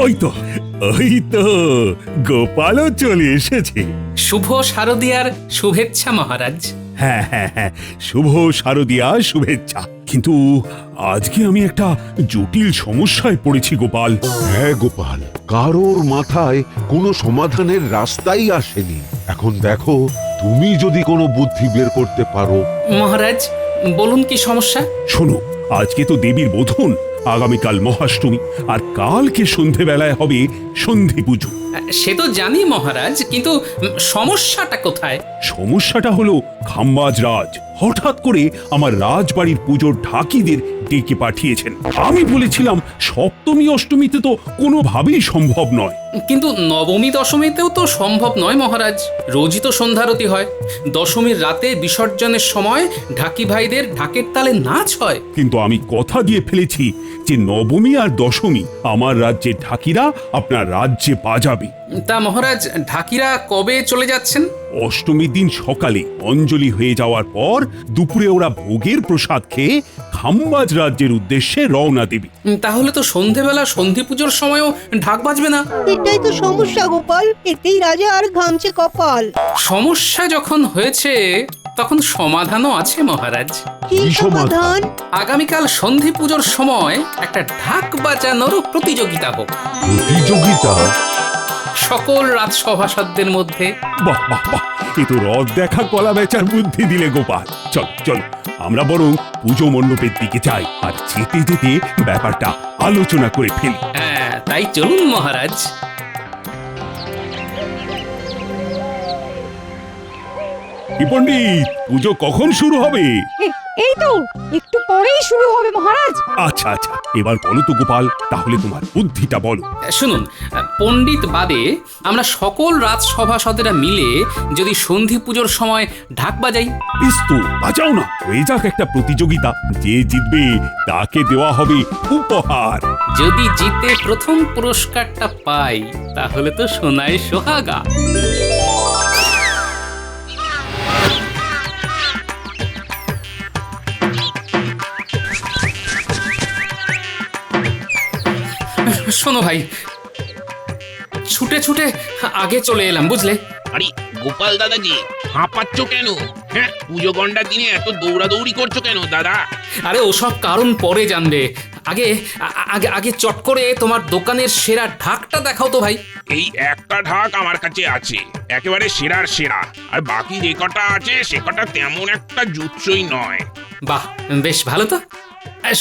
ওই তো ওই তো গোপালও চলে এসেছে। শুভ শারদিয়ার শুভেচ্ছা মহারাজ। হ্যাঁ হ্যাঁ হ্যাঁ, শুভ শারদিয়া শুভেচ্ছা। কিন্তু আজকে আমি একটা জটিল সমস্যায় পড়েছি গোপাল। হ্যাঁ গোপাল, কারোর মাথায় কোনো সমাধানের রাস্তাই আসেনি। এখন দেখো, তুমি যদি কোনো বুদ্ধি বের করতে পারো। মহারাজ বলুন কি সমস্যা? শোনো, আজকে তো দেবীর বোধন, আগামীকাল মহাষ্টমী, আর কালকে সন্ধেবেলায় হবে সন্ধি পুজো। সে তো জানি মহারাজ, কিন্তু সমস্যাটা কোথায়? সমস্যাটা হলো খাম্বাজ রাজ হঠাৎ করে আমার রাজবাড়ির পুজোর ঢাকিদের ডেকে পাঠিয়েছেন। আমি বলেছিলাম সপ্তমী অষ্টমীতে তো কোনোভাবেই সম্ভব নয়। কিন্তু নবমী দশমীতেও তো সম্ভব নয় মহারাজ, রোজই তো সন্ধ্যারতি হয়। দশমীর রাতে বিসর্জনের সময় ঢাকি ভাইদের ঢাকের তালে নাচ হয়। কিন্তু আমি কথা দিয়ে ফেলেছি যে নবমী আর দশমী আমার রাজ্যের ঢাকিরা আপনার রাজ্যে বাজাবে। তা মহারাজ, ঢাকিরা কবে চলে যাচ্ছেন? অষ্টমীর দিন সকালে অঞ্জলি হয়ে যাওয়ার পর দুপুরে ওরা ভোগের প্রসাদ খেয়ে খাম্বাজ রাজ্যের উদ্দেশ্যে রওনা দেবে। তাহলে তো সন্ধেবেলা সন্ধি পুজোর সময়ও ঢাক বাজবে না। এটাই তো সমস্যা গোপাল, এতেই রাজা আর ঘামছে কপাল। সমস্যা যখন হয়েছে তখন সমাধানও আছে মহারাজ। কি সমাধান? আগামীকাল সন্ধি পুজোর সময় একটা ঢাক বাজানোর প্রতিযোগিতা হোক। প্রতিযোগিতা? সকল রাজসভাসদদের মধ্যে। বাহ বাহ বাহ, এ তো রদ দেখা কলা বেচার বুদ্ধি দিলে গোপাল। চল চল, আমরা বরং পুজো মণ্ডপের দিকে যাই, আর যেতে যেতে ব্যাপারটা আলোচনা করে ফেলি। হ্যাঁ, তাই চলুন মহারাজ। কি পণ্ডিত, পুজো কখন শুরু হবে? এই তো একটু পরেই শুরু হবে মহারাজ। আচ্ছা আচ্ছা, এবার বলো তো গোপাল, তাহলে তোমার বুদ্ধিটা বলো। শুনুন, পণ্ডিত বাদে আমরা সকল রাজসভাসদেরা মিলে যদি সন্ধি পুজোর সময় ঢাক বাজাই। বেশ তো, বাজাও না, হয়ে যাক একটা প্রতিযোগিতা। যে জিতবে তাকে দেওয়া হবে উপহার। যদি জিতে প্রথম পুরস্কারটা পাই তাহলে তো সোনায় সোহাগা। শোনো ভাই, ছুটে ছুটে আগে চলে এলাম, বুঝলে? আরে গোপাল দাদাজি, হাঁপাচ্ছ কেন? হ্যাঁ, পুজো গন্ডার দিনে এত দৌড়াদৌড়ি করছো কেন দাদা? আরে ওসব কারণ পরে জানবে, আগে আগে আগে চট করে তোমার দোকানের সেরা ঢাকটা দেখাও তো ভাই। এই একটা ঢাক আমার কাছে আছে, একেবারে সেরার সেরা। আর বাকি যে কটা আছে সে কটা তেমন একটা জুৎসই নয়। বাহ, বেশ ভালো তো।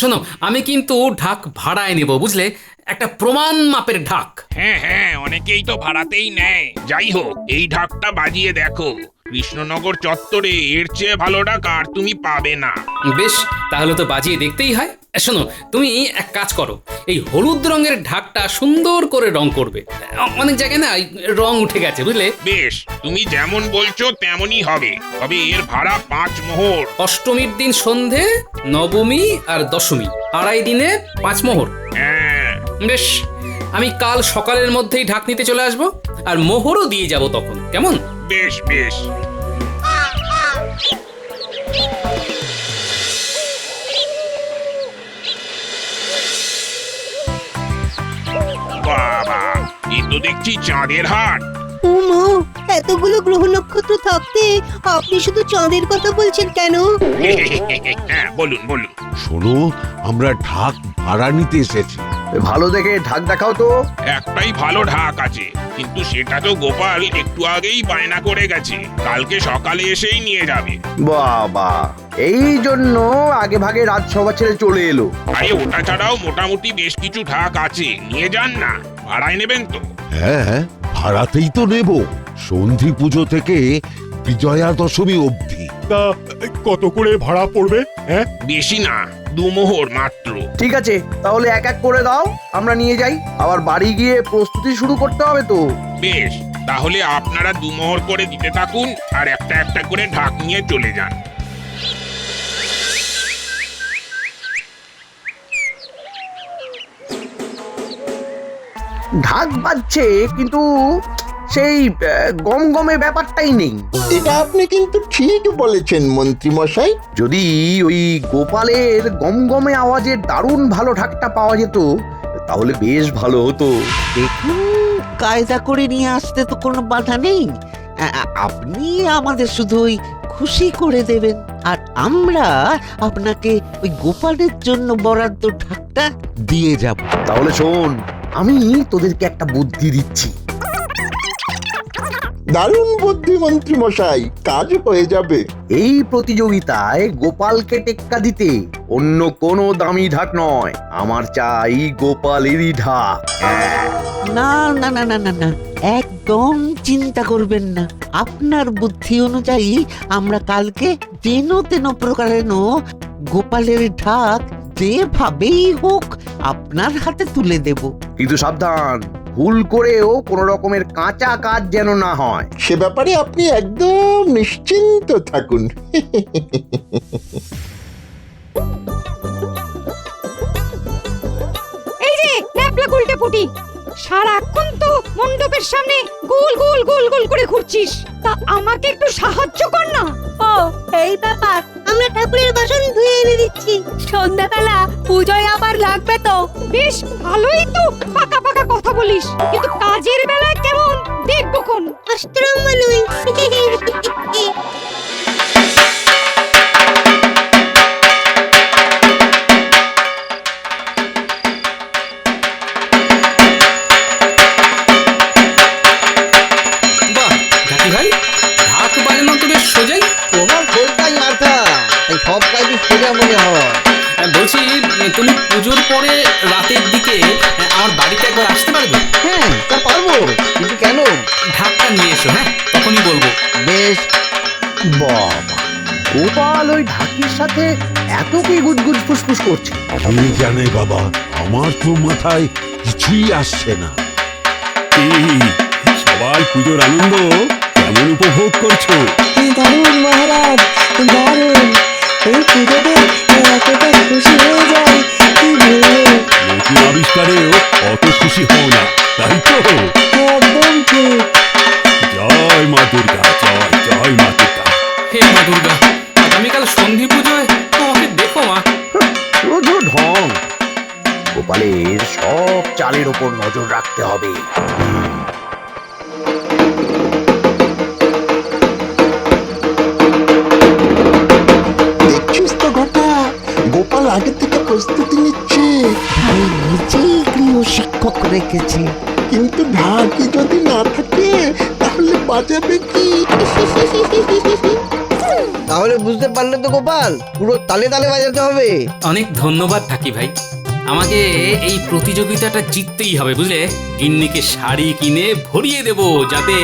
শোনো, আমি কিন্তু ঢাক ভাড়ায় নেব, বুঝলে? একটা প্রমাণ মাপের ঢাক। হ্যাঁ হ্যাঁ, অনেকেই তো ভাড়াতেই নেয়। যাই হোক, এই ঢাকটা বাজিয়ে দেখো। কৃষ্ণনগর চত্বরে এর চেয়ে ভালো ঢাক আর তুমি পাবে না। বেশ, তাহলে তো বাজিয়ে দেখতেই হয়। শোনো, তুমি এক কাজ করো, এই হলুদ রঙের ঢাকটা সুন্দর করে রং করবে। অনেক জায়গায় না রং উঠে গেছে, বুঝলে? বেশ, তুমি যেমন বলছো তেমনই হবে, তবে এর ভাড়া 5 মোহর। অষ্টমীর দিন সন্ধে, নবমী আর দশমী, আড়াই দিনে 5 মোহর। হ্যাঁ বেশ, আমি কাল সকালের মধ্যেই ঢাক নিতে চলে আসবো, আর মোহরও দিয়ে যাব তখন, কেমন? বেশ বেশ। বাবা, এই তো দেখছি চাঁদের হাট। উমা, এতগুলো গ্রহ নক্ষত্র থাকতে আপনি শুধু চাঁদের কথা বলছেন কেন? হ্যাঁ, বলুন বলুন। শোনো, আমরা ঢাক ভাড়া নিতে এসেছি। ভালো দেখে ঢাক দেখাও তো। একটাই ভালো ঢাক আছে, কিন্তু সেটা তো গোপাল একটু আগেই বায়না করে গেছে, কালকে সকালে এসেই নিয়ে যাবে। বাবা, এই জন্য আগে ভাগে রাজসভা ছেড়ে চলে এলো। আরে ওটা ছাড়াও মোটামুটি বেশ কিছু ঢাক আছে, নিয়ে যান না। ভাড়ায় নেবেন তো? হ্যাঁ, ভাড়াতেই তো নেব, সন্ধি পুজো থেকে বিজয়া দশমী অবধি। তা কত করে ভাড়া পড়বে? হ্যাঁ, বেশি না, 2 মোহর মাত্র। ঠিক আছে, তাহলে এক এক করে দাও, আমরা নিয়ে যাই। আবার বাড়ি গিয়ে প্রস্তুতি শুরু করতে হবে তো। বেশ, তাহলে আপনারা 2 মোহর করে দিতে থাকুন, আর একটা একটা করে ঢাক নিয়ে চলে যান। ঢাক বাজছে, কিন্তু সেই গমগমে ব্যাপারটাই নেই। এটা আপনি কিন্তু ঠিক বলেছেন মন্ত্রী মশাই। যদি ওই গোপালের গমগমে আওয়াজের দারুণ ভালো ঢাকটা পাওয়া যেত, তাহলে বেশ ভালো হতো। দেখুন, কায়দা করে নিয়ে আসতে তো কোনো বাধা নেই। আপনি আমাদের শুধু ওই খুশি করে দেবেন, আর আমরা আপনাকে ওই গোপালের জন্য বরাদ্দ ঢাকটা দিয়ে যাব। তাহলে শোন, আমি তোদেরকে একটা বুদ্ধি দিচ্ছি। দারুণ বুদ্ধি মন্ত্রী মশাই, কাজ হয়ে যাবে। এই প্রতিযোগিতায় গোপালকে টেক্কা দিতে অন্য কোনো দামি ঢাক নয়, আমার চাই গোপালেরই ঢাক। না না না না না না, একদম চিন্তা করবেন না। আপনার বুদ্ধি অনুযায়ী আমরা কালকে যেন তেন প্রকারেণ গোপালের ঢাক যেভাবেই হোক আপনার হাতে তুলে দেব। কিন্তু সাবধান, ভুল করেও কোনো রকমের কাঁচা কাজ যেন না হয়। সে ব্যাপারে আপনি একদম নিশ্চিন্ত থাকুন। এই যে ন্যাপলা গুলটে পুটি, সারাক্ষণ তো মণ্ডপের সামনে গোল গোল গোল গোল করে ঘুরছিস, তা আমাকে একটু সাহায্য কর না। ও এই ব্যাপার, আমরা ঠাকুরের বাসন ধুয়ে এনে দিচ্ছি। সন্ধ্যাবেলা পুজোয় আবার লাগবে তো। বেশ ভালোই তো পাকা পাকা কথা বলিস, কিন্তু কাজের বেলায় কেমন দেখবো কোন। অষ্টরম্মা নই। বাহ ঢাকি ভাই, ঢাক বাজানো তো বেশ সোজাই। তোমার খোলটাই মাথা, তাই সব কাজই সোজা মনে হয়। বলছি, তুমি পুজোর পরে রাতের দিকে আমার বাড়িতে একবার আসতে পারবে? হ্যাঁ, তা পারবো, কিন্তু কেন? ঢাকটা নিয়ে এসো, হ্যাঁ তখনই বলবো। বেশ। বাবা, গোপাল ওই ঢাকির সাথে এত কি গুজগুজ ফুসফুস করছে? আমি জানে বাবা, আমার তো মাথায় কিছুই আসছে না। এই, সবাই পুজোর আনন্দ কেমন উপভোগ করছো? দারুণ মহারাজ, দারুণ। এই পুজোতে এতটা খুশি হয়ে যায়, কি বলবো। নতুন আবিষ্কারেও অত খুশি হও না, তাই তো? একদম ঠিক। জয় মা দুর্গা, জয় জয় মা দুর্গা। হে মা দুর্গা, আগামীকাল সন্ধি পুজোয় আমাকে দেখো মা। শুধু ঢং। গোপালের সব চালের ওপর নজর রাখতে হবে। দেখছিস তো ঘটা, গোপাল আগে থেকে প্রস্তুতি নিচ্ছে। ভাই নিজেই গৃহ শিক্ষক রেখেছে। কিন্তু ঢাকি যদি না থাকে তাহলে বাজাবে কি? তাহলে বুঝতে পারলে তো গোপাল, পুরো তালে তালে বাজাতে হবে। অনেক ধন্যবাদ ঢাকি ভাই, আমাকে এই প্রতিযোগিতাটা জিততেই হবে বুঝলে। গিন্নিকে শাড়ি কিনে ভরিয়ে দেব, যাতে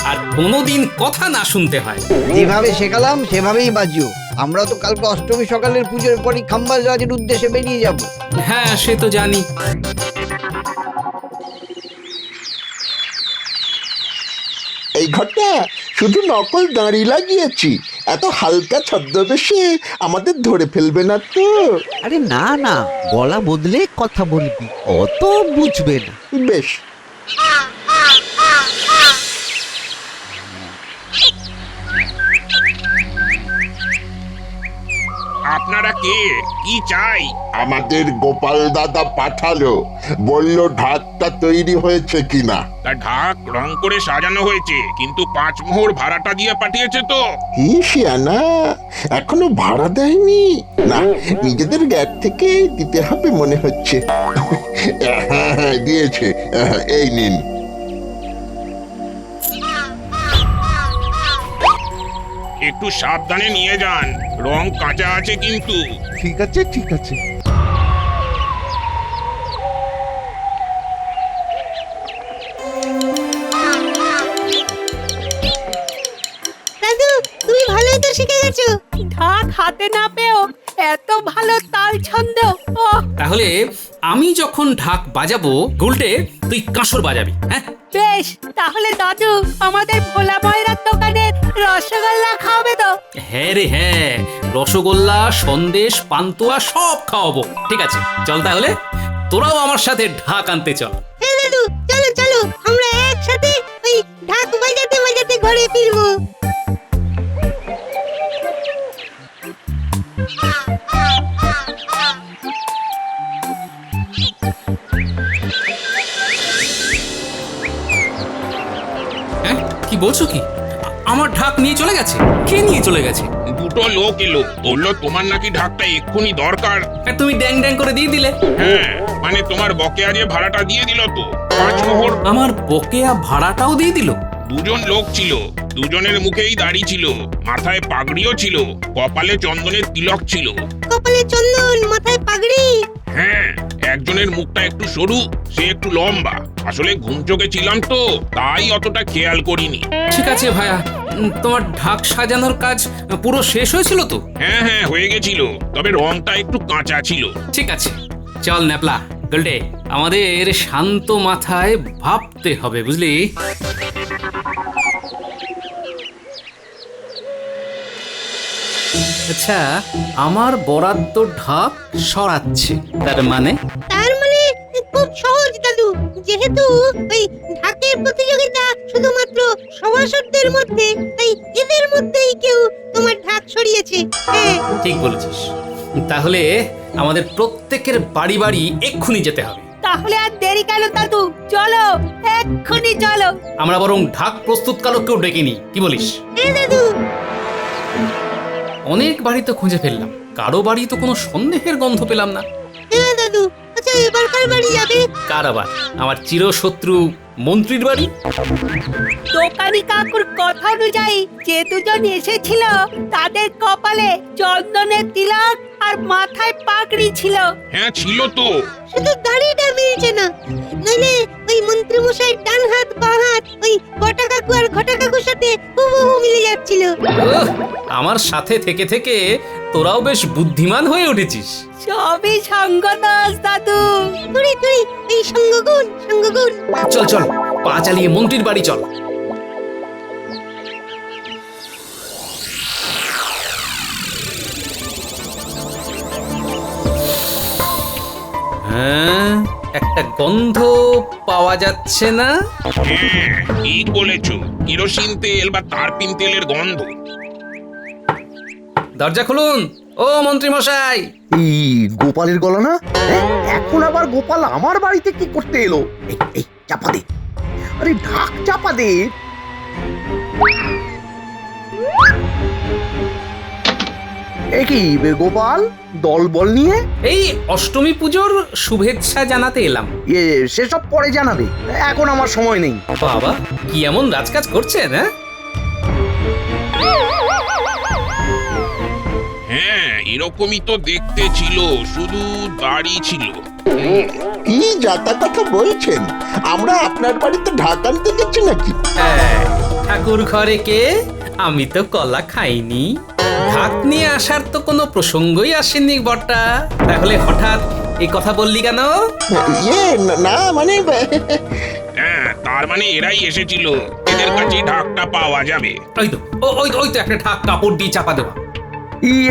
আর কোনোদিন কথা না শুনতে হয়। যেভাবে শেখালাম সেভাবেই বাজিও। আমরা তো কালকে অষ্টমী সকালের পুজোর পরই খাম্বাজ রাজের উদ্দেশ্যে বেরিয়ে যাব। হ্যাঁ সে তো জানি। এই ঘরটা শুধু নকল দাঁড়ি লাগিয়েছি, এত হালকা ছদ্মবেশে আমাদের ধরে ফেলবে না তো? আরে না না, গলা বদলে কথা বলবি, অত বুঝবে না। বেশ। আপনারা কে? কি চাই? আমাদের গোপাল দাদা পাঠালো, বলল ঢাকটা তৈরি হয়েছে কিনা। তা ঢাক রং করে সাজানো হয়েছে, কিন্তু 5 মোহর ভাড়াটা দিয়ে পাঠিয়েছে তো। কি শিয়ানা, এখনো ভাড়া দেয়নি? না, নিজেদের গ্যাট থেকে দিতে হবে মনে হচ্ছে। হ্যাঁ, দিয়েছে। এই নিন। একটু সাবধানে নিয়ে যান, রং কাঁচা আছে কিন্তু। ঠিক আছে, ঠিক আছে। দাদু, তুমি ভালোই তো শিখে গেছো। ঢাক হাতে না পেও এত ভালো তাল ছন্দ। তাহলে আমি যখন ঢাক বাজাবো, গুলটে তুই কাঁসর বাজাবি, হ্যাঁ? বেশ, তাহলে দাদু আমাদের ভোলা ময়রার দোকানের রসগোল্লা খাওয়াবে তো? হ্যাঁ রে হ্যাঁ, রসগোল্লা, সন্দেশ, পান্তুয়া সব খাওয়াবো। ঠিক আছে, চল তাহলে তোরাও আমার সাথে ঢাক আনতে চল। হ্যাঁ দাদু, চলো চলো, আমরা একসাথে ওই ঢাক বাজাতে বাজাতে ঘরে ফিরবো। বলছো কি? আমার ঢাক নিয়ে চলে গেছে? কে নিয়ে চলে গেছে? দুটো লোক এলো, বললো তোমার নাকি ঢাকটা এক্ষুনি দরকার। আর তুমি ড্যাং ড্যাং করে দিয়ে দিলে। হ্যাঁ, মানে তোমার বকেয়া যে ভাড়াটা দিয়ে দিল তো 5 মোহর। আমার বকেয়া ভাড়াটাও দিয়ে দিল? দুজন লোক ছিল, দুজনের মুখেই দাড়ি ছিল, মাথায় পাগড়িও ছিল, কপালে চন্দনের তিলক ছিল। কপালে চন্দন, মাথায় পাগড়ি। হ্যাঁ, একজনের মুখটা একটু সরু, সে একটু লম্বা। আসলে ঘুম চোখে ছিলাম তো, তাই অতটা খেয়াল করিনি। ঠিক আছে ভাইয়া, তোমার ঢাক সাজানোর কাজ পুরো শেষ হয়েছিল তো? হ্যাঁ হ্যাঁ, হয়ে গেছিল, তবে রংটা একটু কাঁচা ছিল। ঠিক আছে, চল ন্যাপলা গল্ডে, আমাদের শান্ত মাথায় ভাবতে হবে, বুঝলি? আচ্ছা, আমার বরাদ্দ ঢাক সরাচ্ছে, তার মানে? তার মানে খুব সহজ দাদু, যেহেতু ওই ঢাকের প্রতিযোগিতা শুধুমাত্র সভাসদদের মধ্যে, তাই এদের মধ্যেই কেউ তোমার ঢাক সরিয়েছে। হ্যাঁ, ঠিক বলেছিস। তাহলে আমাদের প্রত্যেকের বাড়ি বাড়ি এক্ষুনি যেতে হবে। তাহলে আর দেরি কেন দাদু, চলো এক্ষুনি চলো। আমরা বরং ঢাক প্রস্তুতকারককেও ডেকে নিই, কি বলিস? হ্যাঁ দাদু। অনেক বাড়ি তো খুঁজে ফেললাম, কারো বাড়ি তো কোনো সন্দেহের গন্ধ পেলাম না। হ্যাঁ দাদু, আচ্ছা এবার কার বাড়ি যাবে? কার আবার? আমার চিরশত্রু মন্ত্রীর বাড়ি। দোকানি কাকুর কথা অনুযায়ী যে দুজন এসেছিল তাদের কপালে চন্দনের তিলক আর মাথায় পাগড়ি ছিল। হ্যাঁ ছিল তো। শুধু দাড়িটা মিলছে না, নইলে ওই মন্ত্রী মশাই ডান হাত বাঁ হাত ওই বটা কাকু আর ঘটা কাকুর সাথে হুবহু মিলে যাচ্ছিল। ওহ, আমার সাথে থেকে থেকে তোরাও বেশ বুদ্ধিমান হয়ে উঠেছিস। সবই সঙ্গদোষ দাদু। তুড়ি তুড়ি, এই সঙ্গগুণ সঙ্গগুণ। চল চল, পা চালিয়ে মন্ত্রীর বাড়ি চল। হ্যাঁ, একটা গন্ধ পাওয়া যাচ্ছে না? হ্যাঁ, ঠিক বলেছো, কিরোসিন তেল বা তারপিন তেলের গন্ধ। দরজা খুলুন, ও মন্ত্রী মশাই। এই গোপালের গলা না? হ্যাঁ, এখন আবার গোপাল আমার বাড়িতে কি করতে এলো? এই এই চাপা দে, আরে ঢাক চাপা দে। এই কি গোপাল, দল বল নিয়ে? এই অষ্টমী পুজোর শুভেচ্ছা জানাতে এলাম। সেসব পরে জানাবে, এখন আমার সময় নেই। বাবা, কি এমন রাজকাজ করছেন? হ্যাঁ, এরকমই তো দেখতে ছিল, শুধু দাড়ি ছিল। কি যাতা কথা বলছেন? আমরা আপনার বাড়িতে ঢাক আনতে গেছি নাকি? ঠাকুর ঘরে কে? আমি তো কলা খাইনি। ঢাক নিয়ে আসার তো কোনো প্রসঙ্গই আসেনি বটা। তাহলে হঠাৎ এই কথা বললি কেন? না মানে হ্যাঁ, তার মানে এরাই এসেছিল, এদের কাছে ঢাকটা পাওয়া যাবে। ওই তো ওই তো একটা ঢাক কাপড় দিয়ে চাপা দেওয়া।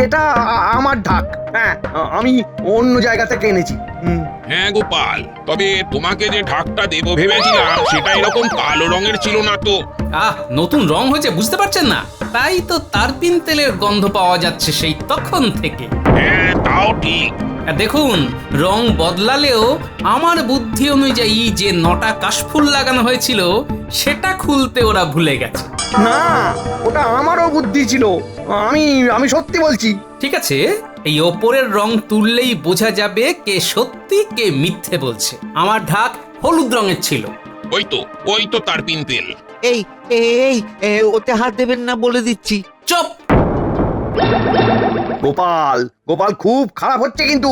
এটা আমার ঢাক। হ্যাঁ, আমি অন্য জায়গা থেকে এনেছি। হ্যাঁ গোপাল, তবে তোমাকে যে ঢাকটা দেবো ভেবেছিলাম সেটা এরকম কালো রঙের ছিল না তো। নতুন রং হয়েছে, বুঝতে পারছেন না? তাই তো তারপিন তেলের গন্ধ পাওয়া যাচ্ছে সেই তখন থেকে। হ্যাঁ, তাও ঠিক। দেখুন, রং বদলালেও আমার বুদ্ধি অনুযায়ী যে 9টা কাশফুল লাগানো হয়েছিল সেটা খুলতে ওরা ভুলে গেছে। না, ওটা আমারও বুদ্ধি ছিল, আমি সত্যি বলছি। ঠিক আছে, এই ওপরের রং তুললেই বোঝা যাবে কে সত্যি কে মিথ্যে বলছে। আমার ঢাক হলুদ রঙের ছিল। ওই তো তারপিন তেল। এই এই ওতে হাত দেবেন না বলে দিচ্ছি। চুপ! গোপাল গোপাল খুব খারাপ হচ্ছে কিন্তু।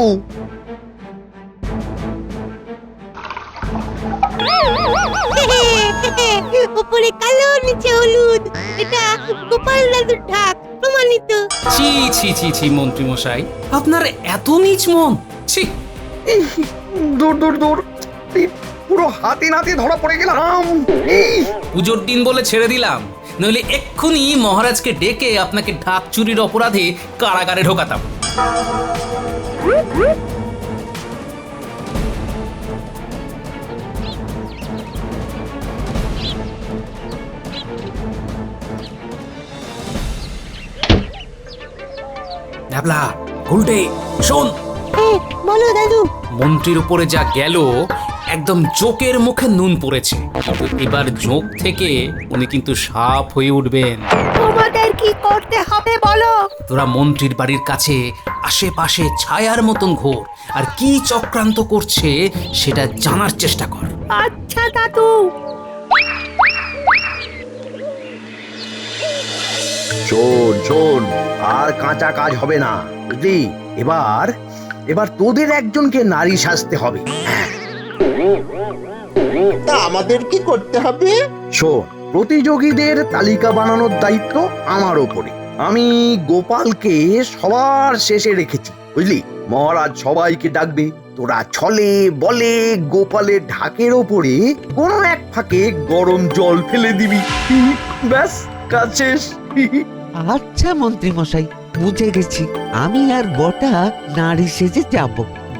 উপরে কালো নিচে হলুদ, এটা গোপাল দাদুর ঢাক, প্রমাণিত। ছি ছি ছি ছি মন্ত্রী মশাই, আপনার এত নীচ মন! ছি! দূর দূর দূর, পুরো হাতে নাতে ধরা পড়ে গেলাম। পুজোর দিন বলে ছেড়ে দিলাম, নইলে এক্ষুনি মহারাজকে ডেকে আপনাকে ঢাক চুরির অপরাধে কারাগারে ঢোকাতাম। ঢাবলা, উল্টে শোন। বলো দাদু। মন্ত্রীর উপরে যা গেল, একদম জোকের মুখে নুন পড়েছে। কিন্তু এবার জোক থেকে উনি কিন্তু সাপ হয়ে উঠবেন। তোমাদের কি করতে হবে বলো? তোরা মন্ত্রীর বাড়ির কাছে আশেপাশে ছায়ার মতন ঘোর, আর কি চক্রান্ত করছে সেটা জানার চেষ্টা কর। আচ্ছা দাদু। শোন শোন, আর কাঁচা কাজ হবে না, বুঝলি? এবার এবার তোদের একজনকে নারী সাজতে হবে। তা আমাদের কি করতে হবে? শোন, প্রতিযোগীদের তালিকা বানানোর দায়িত্ব আমার ওপরে। আমি গোপালকে সবার শেষে রেখেছি, বুঝলি? মহারাজ সবাইকে ডাকবে, তোরা ছলে বলে গোপালের ঢাকের ওপরে কোনো এক ফাঁকে গরম জল ফেলে দিবি। ব্যাস, কাজ শেষ। আচ্ছা মন্ত্রী মশাই, বুঝে গেছি। আমি আর বটা নারী সেজে যাব,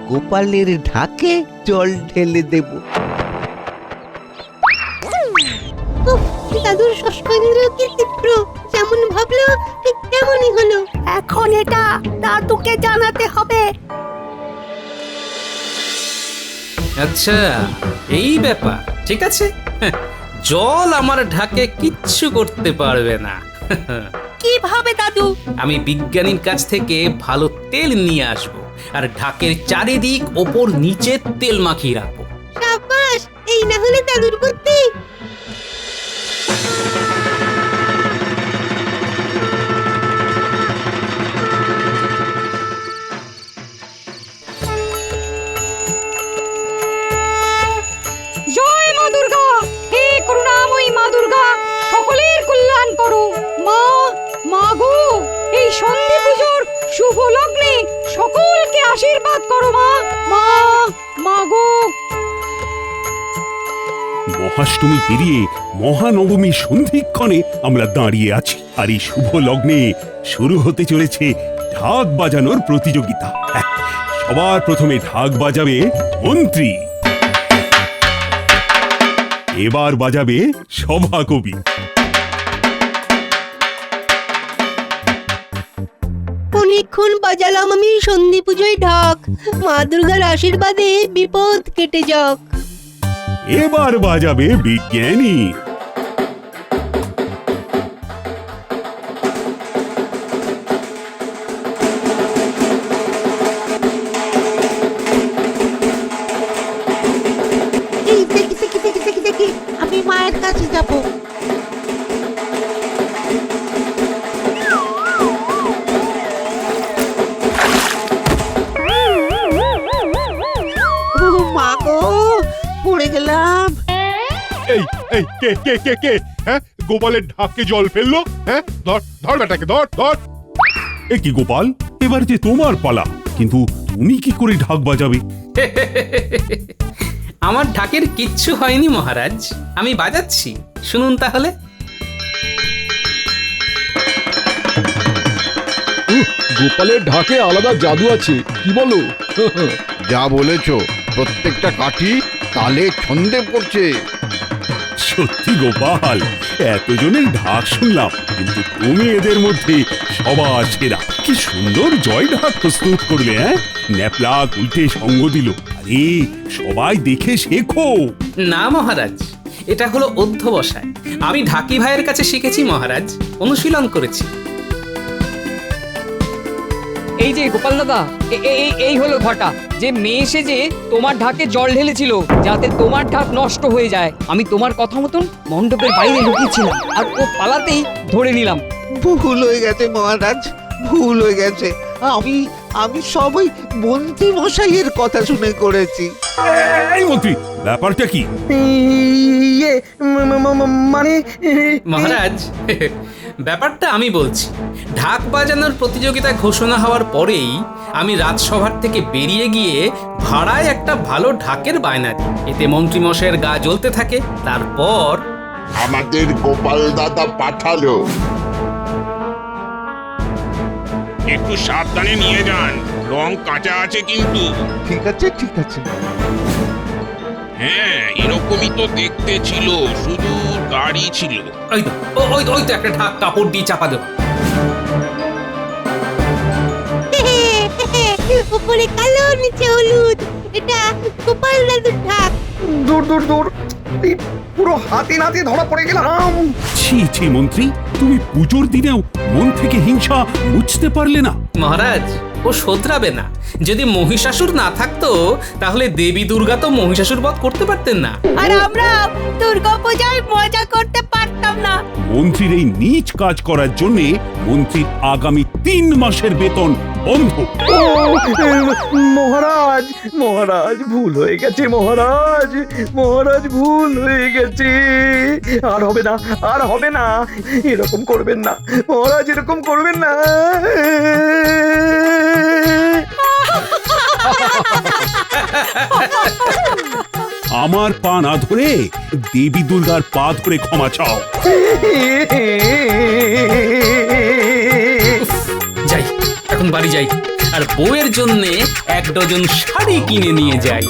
গোপালের ঢাকে জল ঢেলে দেব। উফ, দাদুর সস্পেন্দ্র কি তীব্র, যেমন ভাবলো ঠিক তেমনই হলো। এখন এটা দাদুকে জানাতে হবে। আচ্ছা, এই ব্যাপার, ঠিক আছে। জল আমার ঢাকে কিচ্ছু করতে পারবে না। কিভাবে দাদু? আমি বিজ্ঞানীর কাছ থেকে ভালো তেল নিয়ে আসব, আর ঢাকের চারিদিক ওপর নিচে তেল মাখিয়ে রাখবো। সাবাস, এই না হলে দাদুর বুদ্ধি। জয় মা দুর্গা, হে করুণাময়ী মা দুর্গা, সকলের কল্যাণ করো। মা, মা গো, এই সন্ধি পুজোর শুভ লগ্নে সকলকে আশীর্বাদ করো। মা, মা, মা গো। মহাষ্টমী পেরিয়ে মহানবমী সন্ধিক্ষণে আমরা দাঁড়িয়ে আছি, আর এই শুভ লগ্নে শুরু হতে চলেছে ঢাক বাজানোর প্রতিযোগিতা। সবার প্রথমে ঢাক বাজাবে মন্ত্রী, এবার বাজাবে সভাকবি, অনেকক্ষণ বাজালাম আমি সন্ধি পুজোয় ঢাক, মা দুর্গার আশীর্বাদে বিপদ কেটে যাক। এবার বাজাবে বিজ্ঞানী, এই দেখি দেখি দেখি দেখি দেখি, আমি মায়ের কাছে যাব। ও মা গো, পড়ে গেলাম। এই এই কে কে কে কে হ্যাঁ, গোপালের ঢাকে জল ফেললো? হ্যাঁ, ধর ধর বেটাকে, ধর ধর। এ কি গোপাল, এবার যে তোমার পালা, কিন্তু তুমি কি করে ঢাক বাজাবে? আমার ঢাকের কিচ্ছু হয়নি মহারাজ, আমি বাজাচ্ছি, শুনুন তাহলে। গোপালের ঢাকে আলাদা জাদু আছে, কি বলো? যা বলেছো, প্রত্যেকটা কাঠি তালে ছন্দে পড়ছে। সত্যি গোপাল, এতজনের ঢাক শুনলাম, কিন্তু তুমি এদের মধ্যে সবার সেরা। কি সুন্দর জয় ঢাক প্রস্তুত করলে, হ্যাঁ? ন্যাপলা উল্টে সঙ্গ দিল। আরে সবাই দেখে শেখো। না মহারাজ, এটা হলো অধ্যবসায়। আমি ঢাকি ভাইয়ের কাছে শিখেছি মহারাজ, অনুশীলন করেছি। এই যে গোপাল দাদা, এই হলো ঘটা যে মেয়ে সেজে তোমার ঢাকে জল ঢেলেছিল যাতে তোমার ঢাক নষ্ট হয়ে যায়। আমি তোমার কথা মতন মণ্ডপের বাইরে লুকিয়েছিলাম, আর ও পালাতেই ধরে নিলাম। ভুল হয়ে গেছে মহারাজ, ভুল হয়ে গেছে। আমি আমি সবই মন্ত্রী মশাইয়ের কথা শুনে করেছি। এই মন্ত্রী, ব্যাপারটা কি? ইয়ে মানে মহারাজ, ব্যাপারটা আমি বলছি। ঢাক বাজানোর প্রতিযোগিতা ঘোষণা হওয়ার পরেই আমি রাজসভার থেকে বেরিয়ে গিয়ে ভাড়ায় একটা ভালো ঢাকের বায়না দিই। এতে মন্ত্রী মশাইয়ের গা জ্বলতে থাকে। তারপর আমাদের গোপাল দাদা পাঠালো। একটু সাবধানে নিয়ে যান, রং কাঁচা আছে কিন্তু। ঠিক আছে ঠিক আছে। হ্যাঁ, এরকমই তো দেখতে ছিল, শুধু গাড়ি ছিল। ওই তো ওই তো একটা ঢাক কাপড় দিয়ে চাপা দেবো। উপরে কালো নিচে হলুদ, এটা গোপাল দাদুর ঢাক। দূর দূর দূর, এই পুরো হাতে নাতে ধরা পড়ে গেলাম। ছি ছি মন্ত্রী, তুমি পুজোর দিনেও মন থেকে হিংসা মুছতে পারলে না? মহারাজ, ও শোধরাবে না। যদি মহিষাসুর না থাকতো তাহলে দেবী দুর্গা তো মহিষাসুর বধ করতে পারতেন না। আর আমরা দুর্গাপূজায় মজা করতে পারতাম না। মন্ত্রীর এই নীচ কাজ করার জন্য মন্ত্রীর আগামী 3 মাসের বেতন বন্ধ। ও মহারাজ, মহারাজ ভুল হয়ে গেছে, মহারাজ, মহারাজ ভুল হয়ে গেছে। আর হবে না, আর হবে না, এরকম করবেন না মহারাজ, এরকম করবেন না। আমার পা না ধরে দেবী দুর্গার পা ধরে ক্ষমা চাও। যাই, এখন বাড়ি যাই আর বউয়ের জন্য 1 ডজন শাড়ি কিনে নিয়ে যাই।